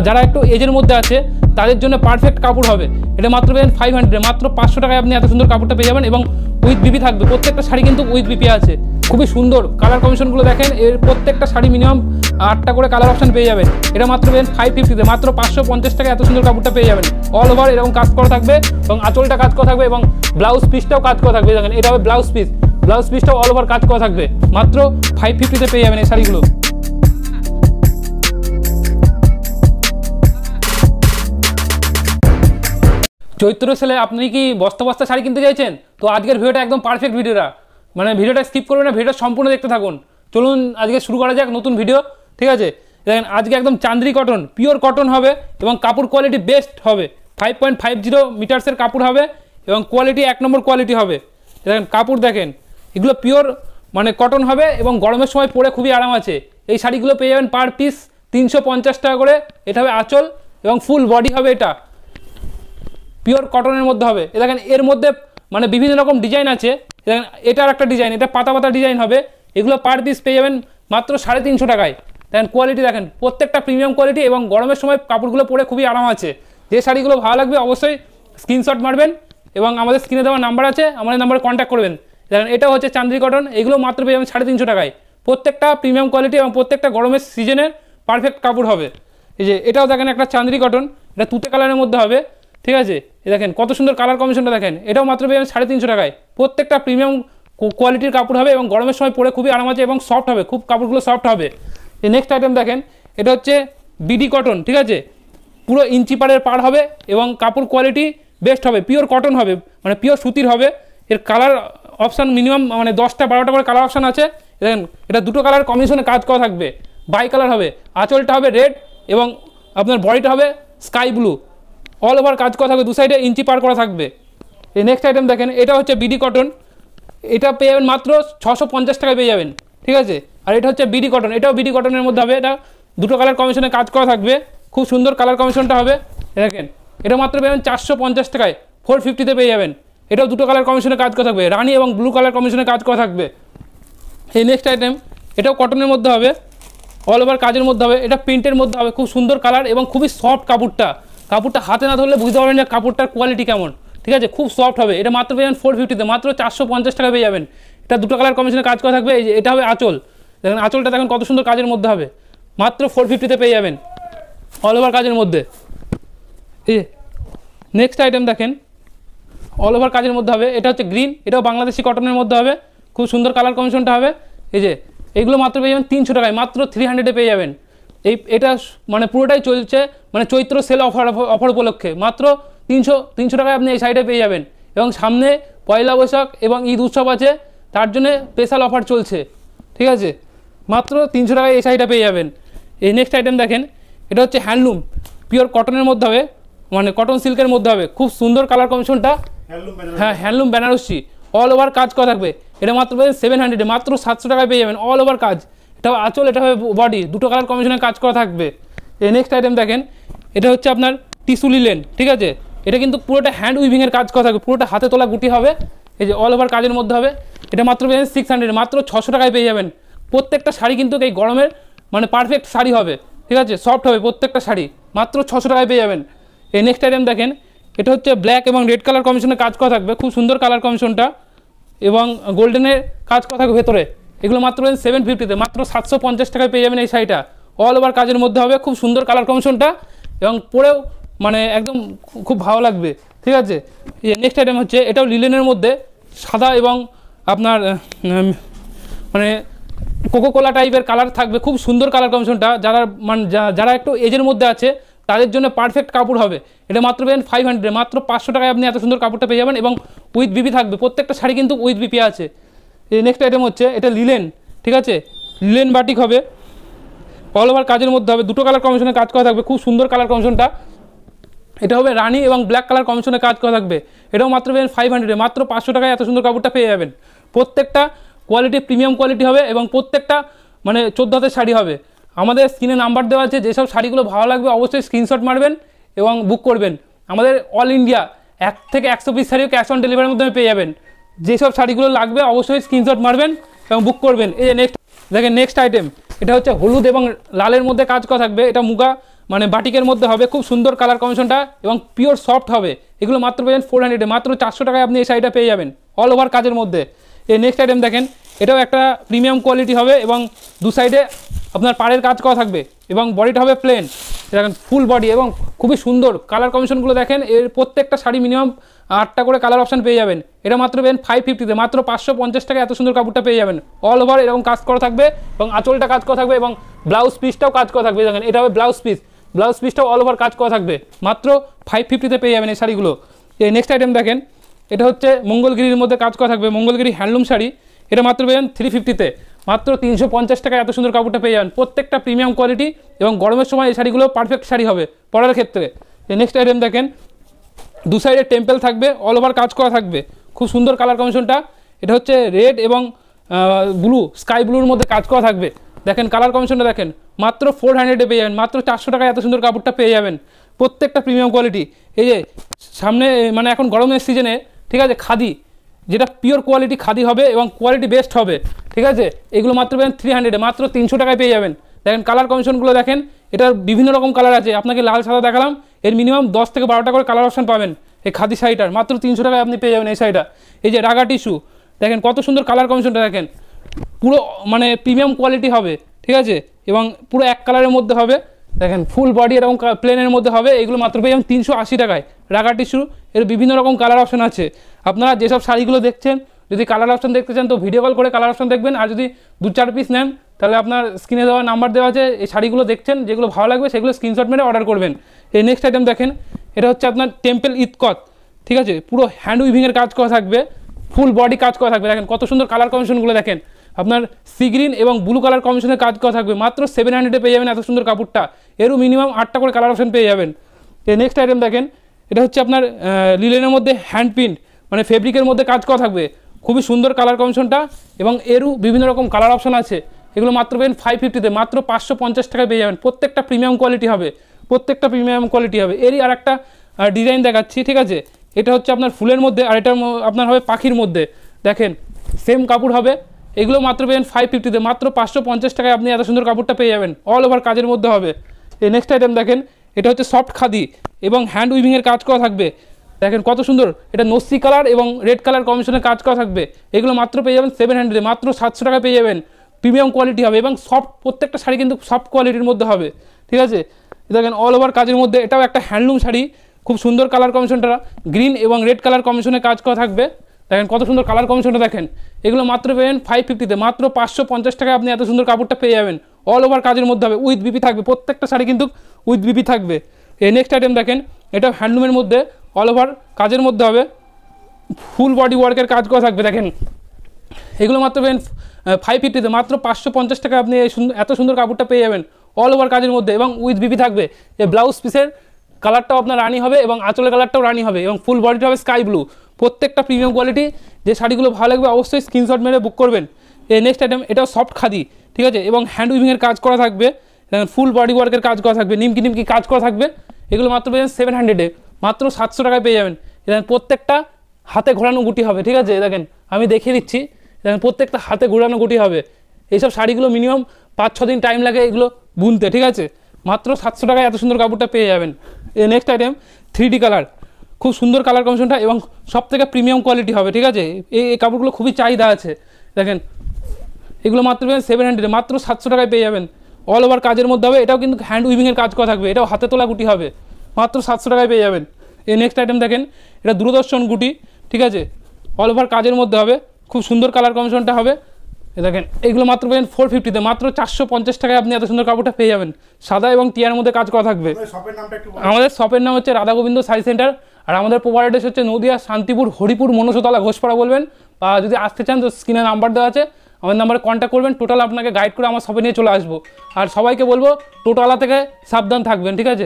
যারা একটু এজের মধ্যে আছে তাদের জন্য পারফেক্ট কাপড় হবে। এটা মাত্র পেয়ে 500, মাত্র 500 টাকায় আপনি এত সুন্দর কাপড়টা পেয়ে যাবেন এবং উইথ বিপি থাকবে। প্রত্যেকটা শাড়ি কিন্তু উইথ বিপি আছে, খুবই সুন্দর। কালার কম্বিনেশনগুলো দেখেন, এর প্রত্যেকটা শাড়ি মিনিমাম 8টা করে কালার অপশন পেয়ে যাবেন। এটা মাত্র পেয়ে 550, মাত্র 550 টাকা এত সুন্দর কাপড়টা পেয়ে যাবেন। অল ওভার এরকম কাজ করা থাকবে এবং আঁচলটা কাজ করা থাকবে এবং ব্লাউজ পিসটাও কাজ করা থাকবে। দেখেন এটা হবে ব্লাউজ পিসটাও অল ওভার কাজ করা থাকবে। মাত্র 550 পেয়ে যাবেন এই শাড়িগুলো। চৈত্র সেলে আপনি কি বস্তা বস্তা শাড়ি কিনতে চাইছেন? তো আজকের ভিডিওটা একদম পারফেক্ট ভিডিওটা, মানে ভিডিওটা স্কিপ করবেন না, ভিডিওটা সম্পূর্ণ দেখতে থাকুন। চলুন আজকে শুরু করা যাক নতুন ভিডিও, ঠিক আছে? দেখেন আজকে একদম চান্দ্রি কটন, পিওর কটন হবে এবং কাপড় কোয়ালিটি বেস্ট হবে। 5.50 মিটার্সের কাপড় হবে এবং কোয়ালিটি 1 নম্বর কোয়ালিটি হবে। দেখেন কাপড় দেখেন, এগুলো পিওর মানে কটন হবে এবং গরমের সময় পরে খুবই আরাম আছে। এই শাড়িগুলো পেয়ে যাবেন পার পিস 350 টাকা করে। এটা হবে আঁচল এবং ফুল বডি হবে, এটা পিওর কটনের মধ্যে হবে। দেখেন এর মধ্যে মানে বিভিন্ন রকম ডিজাইন আছে। দেখেন এটার একটা ডিজাইন, এটা পাতা পাতা ডিজাইন হবে। এগুলো পার পিস পেয়ে যাবেন মাত্র 350 টাকায়। দেখেন কোয়ালিটি দেখেন, প্রত্যেকটা প্রিমিয়াম কোয়ালিটি এবং গরমের সময় কাপড়গুলো পরে খুবই আরাম আছে। যে শাড়িগুলো ভালো লাগবে অবশ্যই স্ক্রিনশট মারবেন এবং আমাদের স্ক্রিনে দেওয়া নাম্বার আছে, আমাদের নাম্বারে কন্ট্যাক্ট করবেন। দেখেন এটা হচ্ছে চান্দ্রি কটন, এগুলো মাত্র পেয়ে যাবেন 350 টাকায়। প্রত্যেকটা প্রিমিয়াম কোয়ালিটি এবং প্রত্যেকটা গরমের সিজনের পারফেক্ট কাপড় হবে। এই যে এটাও দেখেন একটা চান্দ্রি কটন, এটা তুতে কালারের মধ্যে হবে, ঠিক আছে? দেখেন কত সুন্দর কালার কম্বিনেশনটা দেখেন, এটাও মাত্র পেয়ে যাবেন 350 টাকায়। প্রত্যেকটা প্রিমিয়াম কোয়ালিটির কাপড় হবে এবং গরমের সময় পরে খুবই আরাম আছে এবং সফট হবে, খুব কাপড়গুলো সফট হবে। এই নেক্সট আইটেম দেখেন, এটা হচ্ছে বিডি কটন, ঠিক আছে? পুরো ইঞ্চি পাড়ের পাড় হবে এবং কাপড় কোয়ালিটি বেস্ট হবে, পিওর কটন হবে, মানে পিওর সুতির হবে। এর কালার অপশান মিনিমাম মানে 10টা 12টা করে কালার অপশান আছে। দেখেন এটা দুটো কালার কম্বিনেশনে কাজ করা থাকবে, বাই কালার হবে। আঁচলটা হবে রেড এবং আপনার বডিটা হবে স্কাই ব্লু, অল ওভার কাজ করা থাকবে, দু সাইডে ইঞ্চি পার করা থাকবে। এই নেক্সট আইটেম দেখেন, এটা হচ্ছে বিডি কটন, এটা পেয়ে যাবেন মাত্র 650 টাকায় পেয়ে যাবেন, ঠিক আছে? আর এটা হচ্ছে বিডি কটন, এটাও বিডি কটনের মধ্যে হবে। এটা দুটো কালার কম্বিনেশনে কাজ করা থাকবে, খুব সুন্দর কালার কম্বিনেশনটা হবে। দেখেন এটা মাত্র পেয়ে যাবেন 450 টাকায়, 450 পেয়ে যাবেন। এটাও দুটো কালার কম্বিনেশনে কাজ করা থাকবে, রানি এবং ব্লু কালার কম্বিনেশনে কাজ করা থাকবে। এই নেক্সট আইটেম, এটাও কটনের মধ্যে হবে, অল ওভার কাজের মধ্যে হবে। এটা প্রিন্টের মধ্যে হবে, খুব সুন্দর কালার এবং খুবই সফট কাপড়টা হাতে না ধরলে বুঝতে পারবেন যে কাপড়টার কোয়ালিটি কেমন, ঠিক আছে? খুব সফট হবে। এটা মাত্র পেয়ে যাবেন 450, মাত্র 450 টাকা পেয়ে যাবেন। এটা দুটো কালার কম্বিনেশনে কাজ করা থাকবে। এই যে এটা হবে আঁচল, দেখেন আঁচলটা দেখেন কত সুন্দর কাজের মধ্যে হবে, মাত্র 450 পেয়ে যাবেন, অল ওভার কাজের মধ্যে। এই নেক্সট আইটেম দেখেন, অল ওভার কাজের মধ্যে হবে। এটা হচ্ছে গ্রিন, এটাও বাংলাদেশি কটনের মধ্যে হবে, খুব সুন্দর কালার কম্বিনেশনটা হবে। এই যে এইগুলো মাত্র পেয়ে যাবেন 300 টাকায়, মাত্র 300 পেয়ে যাবেন। এটা মানে পুরোটাই চলছে মানে চৈত্র সেল অফার উপলক্ষে। মাত্র 300 টাকায় আপনি এই শাড়িটা পেয়ে যাবেন এবং সামনে পয়লা বৈশাখ এবং ঈদ উৎসব আছে, তার জন্য স্পেশাল অফার চলছে, ঠিক আছে? মাত্র 300 টাকায় এই শাড়িটা পেয়ে যাবেন। এই নেক্সট আইটেম দেখেন, এটা হচ্ছে হ্যান্ডলুম, পিওর কটনের মধ্যে হবে, মানে কটন সিল্কের মধ্যে হবে, খুব সুন্দর কালার কম্বিনেশনটা। হ্যাঁ হ্যান্ডলুম বেনারসি, অল ওভার কাজ করা থাকবে। এটা মাত্র 700, মাত্র 700 টাকায় পেয়ে যাবেন, অল ওভার কাজ। এটা আঁচল, এটা হবে বডি, দুটো কালার কম্বিনেশনে কাজ করা থাকবে। এই নেক্সট আইটেম দেখেন, এটা হচ্ছে আপনার টিস্যু লিলেন, ঠিক আছে? এটা কিন্তু পুরোটা হ্যান্ড উইভিংয়ের কাজ করা থাকবে, পুরোটা হাতে তোলা গুটি হবে। এই যে অল ওভার কাজের মধ্যে হবে। এটা মাত্র পেয়ে যাবেন 600, মাত্র 600 টাকায় পেয়ে যাবেন। প্রত্যেকটা শাড়ি কিন্তু এই গরমের মানে পারফেক্ট শাড়ি হবে, ঠিক আছে? সফট হবে প্রত্যেকটা শাড়ি, মাত্র 600 টাকায় পেয়ে যাবেন। এই নেক্সট আইটেম দেখেন, এটা হচ্ছে ব্ল্যাক এবং রেড কালার কম্বিনেশনে কাজ করা থাকবে, খুব সুন্দর কালার কম্বিনেশনটা এবং গোল্ডেনের কাজ করা থাকবে ভেতরে। এগুলো মাত্র 750, মাত্র 750 টাকায় পেয়ে যাবেন এই শাড়িটা, অল ওভার কাজের মধ্যে হবে, খুব সুন্দর কালার কম্বিনেশনটা এবং পরেও মানে একদম খুব ভালো লাগবে, ঠিক আছে? নেক্সট আইটেম হচ্ছে, এটাও লিলেনের মধ্যে সাদা এবং আপনার মানে কোকোকোলা টাইপের কালার থাকবে, খুব সুন্দর কালার কম্বিনেশনটা। যারা একটু এজের মধ্যে আছে তাদের জন্য পারফেক্ট কাপড় হবে। এটা মাত্র পেয়ে 500, মাত্র 500 টাকায় আপনি এত সুন্দর কাপড়টা পেয়ে যাবেন এবং উইথ বিপি থাকবে, প্রত্যেকটা শাড়ি কিন্তু উইথ বিপি আছে। এই নেক্সট আইটেম হচ্ছে, এটা লিলেন, ঠিক আছে? লিলেন বাটিক হবে, অল ওভার কাজের মধ্যে হবে, দুটো কালার কম্বিনেশনে কাজ করা থাকবে, খুব সুন্দর কালার কম্বিনেশনটা। এটা হবে রানি এবং ব্ল্যাক কালার কম্বিনেশনে কাজ করা থাকবে। এটাও মাত্র পেয়ে 500, মাত্র 500 টাকায় এত সুন্দর কাপড়টা পেয়ে যাবেন। প্রত্যেকটা কোয়ালিটি প্রিমিয়াম কোয়ালিটি হবে এবং প্রত্যেকটা মানে 14 হাতের শাড়ি হবে। আমাদের স্ক্রিনে নাম্বার দেওয়া আছে, যেসব শাড়িগুলো ভালো লাগবে অবশ্যই স্ক্রিনশট মারবেন এবং বুক করবেন। আমাদের অল ইন্ডিয়া 1 থেকে 100 পিস শাড়িও ক্যাশ অন ডেলিভারির মাধ্যমে পেয়ে যাবেন। যেসব শাড়িগুলো লাগবে অবশ্যই স্ক্রিনশট মারবেন এবং বুক করবেন। এই যে নেক্সট দেখেন, নেক্সট আইটেম, এটা হচ্ছে হলুদ এবং লালের মধ্যে কাজ করা থাকবে। এটা মুগা মানে বাটিকের মধ্যে হবে, খুব সুন্দর কালার কম্বিনেশনটা এবং পিওর সফট হবে। এগুলো মাত্র পেয়ে 400, মাত্র 400 টাকায় আপনি এই শাড়িটা পেয়ে যাবেন অল ওভার কাজের মধ্যে। এই নেক্সট আইটেম দেখেন, এটাও একটা প্রিমিয়াম কোয়ালিটি হবে এবং দু সাইডে আপনার পাড়ের কাজ করা থাকবে এবং বডিটা হবে প্লেন, দেখেন ফুল বডি এবং খুবই সুন্দর কালার কম্বিনেশনগুলো দেখেন। এর প্রত্যেকটা শাড়ি মিনিমাম 8টা করে কালার অপশান পেয়ে যাবেন। এটা মাত্র পেন 550-তে, মাত্র 550 টাকা এত সুন্দর কাপড়টা পেয়ে যাবেন। অল ওভার এরকম কাজ করা থাকবে এবং আঁচলটা কাজ করা থাকবে এবং ব্লাউজ পিসটাও কাজ করা থাকবে। দেখেন এটা হবে ব্লাউজ পিসটাও অল ওভার কাজ করা থাকবে, মাত্র 550-তে পেয়ে যাবেন এই শাড়িগুলো। এই নেক্সট আইটেম দেখেন, এটা হচ্ছে মঙ্গলগিরির মধ্যে কাজ করা থাকবে, মঙ্গলগিরি হ্যান্ডলুম শাড়ি। এটা মাত্র পেয়ে যাবেন 350-তে, মাত্র 350 টাকা এত সুন্দর কাপড়টা পেয়ে যাবেন। প্রত্যেকটা প্রিমিয়াম কোয়ালিটি এবং গরমের সময় এই শাড়িগুলো পারফেক্ট শাড়ি হবে পরার ক্ষেত্রে। এই নেক্সট আইটেম দেখেন, দু সাইডে টেম্পল থাকবে, অল ওভার কাজ করা থাকবে, খুব সুন্দর কালার কম্বিনেশনটা। এটা হচ্ছে রেড এবং ব্লু, স্কাই ব্লুর মধ্যে কাজ করা থাকবে। দেখেন কালার কম্বিনেশনটা দেখেন, মাত্র 400-এ পেয়ে যাবেন, মাত্র 400 টাকায় এত সুন্দর কাপড়টা পেয়ে যাবেন। প্রত্যেকটা প্রিমিয়াম কোয়ালিটি। এই যে সামনে মানে এখন গরমের সিজনে, ঠিক আছে, খাদি, যেটা পিওর কোয়ালিটি খাদি হবে এবং কোয়ালিটি বেস্ট হবে, ঠিক আছে। এগুলো মাত্র পেয়ে 300-এ, মাত্র 300 টাকায় পেয়ে যাবেন। দেখেন কালার কম্বিনেশনগুলো দেখেন, এটার বিভিন্ন রকম কালার আছে। আপনাকে লাল সাদা দেখালাম, এর মিনিমাম 10 থেকে 12টা করে কালার অপশন পাবেন এই খাদি শাড়িটার, মাত্র 300 টাকায় আপনি পেয়ে যাবেন এই শাড়িটা। এই যে রাগা টিস্যু, দেখেন কত সুন্দর কালার কম্বিনেশনটা দেখেন, পুরো মানে প্রিমিয়াম কোয়ালিটি হবে, ঠিক আছে, এবং পুরো এক কালারের মধ্যে হবে। দেখেন ফুল বডি এরকম প্লেনের মধ্যে হবে। এগুলো মাত্র পেয়ে যাবেন 380 টাকায়। রাগা টিস্যু, এর বিভিন্ন রকম কালার অপশন আছে। আপনারা যেসব শাড়িগুলো দেখছেন, যদি কালার অপশন দেখতে চান তো ভিডিও কল করে কালার অপশন দেখবেন, আর যদি 2-4 পিস নেন তাহলে আপনার স্ক্রিনে দেওয়া নাম্বার দেওয়া আছে, এই শাড়িগুলো দেখছেন, যেগুলো ভালো লাগবে সেগুলো স্ক্রিনশট মেরে অর্ডার করবেন। এই নেক্সট আইটেম দেখেন, এটা হচ্ছে আপনার টেম্পল ইতকত, ঠিক আছে, পুরো হ্যান্ড উইভিংয়ের কাজ করা থাকবে, ফুল বডি কাজ করা থাকবে। দেখেন কত সুন্দর কালার কম্বিনেশনগুলো দেখেন, আপনার সি গ্রিন এবং ব্লু কালার কম্বিনেশনের কাজ করা থাকবে, মাত্র 700-এ পেয়ে যাবেন এত সুন্দর কাপড়টা। এরও মিনিমাম 8টা করে কালার অপশন পেয়ে যাবেন। এই নেক্সট আইটেম দেখেন, এটা হচ্ছে আপনার লিলেনের মধ্যে হ্যান্ড প্রিন্ট, মানে ফেব্রিকের মধ্যে কাজ করা থাকবে, খুবই সুন্দর কালার কম্বিনেশনটা এবং এরও বিভিন্ন রকম কালার অপশন আছে। এগুলো মাত্র পেন 550-তে, মাত্র 550 টাকায় পেয়ে যাবেন। প্রত্যেকটা প্রিমিয়াম কোয়ালিটি হবে, প্রত্যেকটা প্রিমিয়াম কোয়ালিটি হবে। এরই আর একটা ডিজাইন দেখাচ্ছি, ঠিক আছে। এটা হচ্ছে আপনার ফুলের মধ্যে, আর এটা আপনার হবে পাখির মধ্যে। দেখেন সেম কাপড় হবে, এগুলো মাত্র পেয়েন 550-তে, মাত্র 550 টাকায় আপনি এত সুন্দর কাপড়টা পেয়ে যাবেন, অল ওভার কাজের মধ্যে হবে। এই নেক্সট আইটেম দেখেন, এটা হচ্ছে সফট খাদি এবং হ্যান্ড উইভিংয়ের কাজ করা থাকবে। দেখেন কত সুন্দর, এটা নসি কালার এবং রেড কালার কম্বিনেশনের কাজ করা থাকবে। এগুলো মাত্র পেয়ে যাবেন 700-এ, মাত্র 700 টাকায় পেয়ে যাবেন। প্রিমিয়াম কোয়ালিটি হবে এবং সফট, প্রত্যেকটা শাড়ি কিন্তু সফট কোয়ালিটির মধ্যে হবে, ঠিক আছে। দেখেন অল ওভার কাজের মধ্যে, এটাও একটা হ্যান্ডলুম শাড়ি, খুব সুন্দর কালার কম্বিনেশনটা, গ্রিন এবং রেড কালার কম্বিনেশনের কাজ করা থাকবে। দেখেন কত সুন্দর কালার কম্বিনেশনটা দেখেন। এগুলো মাত্র পেয়েন 550-তে, মাত্র 550 টাকায় আপনি এত সুন্দর কাপড়টা পেয়ে যাবেন। অল ওভার কাজের মধ্যে হবে, উইথ বিপি থাকবে, প্রত্যেকটা শাড়ি কিন্তু উইথ বিপি থাকবে। এই নেক্সট আইটেম দেখেন, এটা হ্যান্ডলুমের মধ্যে অল ওভার কাজের মধ্যে হবে, ফুল বডি ওয়ার্কের কাজ করা থাকবে। দেখেন এগুলো মাত্র পেয়েন 550-তে, মাত্র 550 টাকায় আপনি এত সুন্দর কাপড়টা পেয়ে যাবেন অল ওভার কাজের মধ্যে এবং উইথ বিপি থাকবে। এই ব্লাউজ পিসের কালারটাও আপনার রানি হবে এবং আঁচলের কালারটাও রানি হবে এবং ফুল বডিটা হবে স্কাই ব্লু। প্রত্যেকটা প্রিমিয়াম কোয়ালিটি। যে শাড়িগুলো ভালো লাগবে অবশ্যই স্ক্রিনশট মেরে বুক করবেন। এই নেক্সট আইটেম, এটাও সফট খাদি, ঠিক আছে, এবং হ্যান্ড উইভিংয়ের কাজ করা থাকবে, ফুল বডি ওয়ার্কের কাজ করা থাকবে, নিমকি কাজ করা থাকবে। এগুলো মাত্র পেয়ে যাবেন 700-এ, মাত্র 700 টাকায় পেয়ে যাবেন। দেখেন প্রত্যেকটা হাতে ঘোরানো গুটি হবে, ঠিক আছে। দেখেন আমি দেখিয়ে দিচ্ছি, দেখেন প্রত্যেকটা হাতে ঘোরানো গুটি হবে। এইসব শাড়িগুলো মিনিমাম 5-6 দিন টাইম লাগে এগুলো বুনতে, ঠিক আছে। মাত্র 700 টাকায় এত সুন্দর কাপড়টা পেয়ে যাবেন। এই নেক্সট আইটেম 3D কালার, খুব সুন্দর কালার কম্বিনেশনটা এবং সব থেকে প্রিমিয়াম কোয়ালিটি হবে, ঠিক আছে। এই কাপড়গুলো খুবই চাহিদা আছে। দেখেন এগুলো মাত্র পেয়ে 700-এ, মাত্র 700 টাকায় পেয়ে যাবেন। অল ওভার কাজের মধ্যে হবে, এটাও কিন্তু হ্যান্ড উইভিংয়ের কাজ করা থাকবে, এটাও হাতে তোলা গুটি হবে, মাত্র 700 টাকায় পেয়ে যাবেন। এই নেক্সট আইটেম দেখেন, এটা দূরদর্শন গুটি, ঠিক আছে, অল ওভার কাজের মধ্যে হবে, খুব সুন্দর কালার কম্বিনেশনটা হবে। দেখেন এগুলো মাত্র পেয়েন 450-তে, মাত্র 450 টাকায় আপনি এত সুন্দর কাপড়টা পেয়ে যাবেন। সাদা এবং টিয়ার মধ্যে কাজ করা থাকবে। আমাদের শপের নাম হচ্ছে রাধা গোবিন্দ শাড়ি সেন্টার, আর আমাদের প্রপার অ্যাড্রেস হচ্ছে নদিয়া, শান্তিপুর, হরিপুর, মনসাতলা, ঘোষপাড়া বলবেন। বা যদি আসতে চান তো স্ক্রিনে নাম্বার দেওয়া আছে, আমার নাম্বারে কন্ট্যাক্ট করবেন। টোটাল আপনাকে গাইড করে আমার শপে নিয়ে চলে আসবো। আর সবাইকে বলবো টোটোওয়ালা থেকে সাবধান থাকবেন, ঠিক আছে।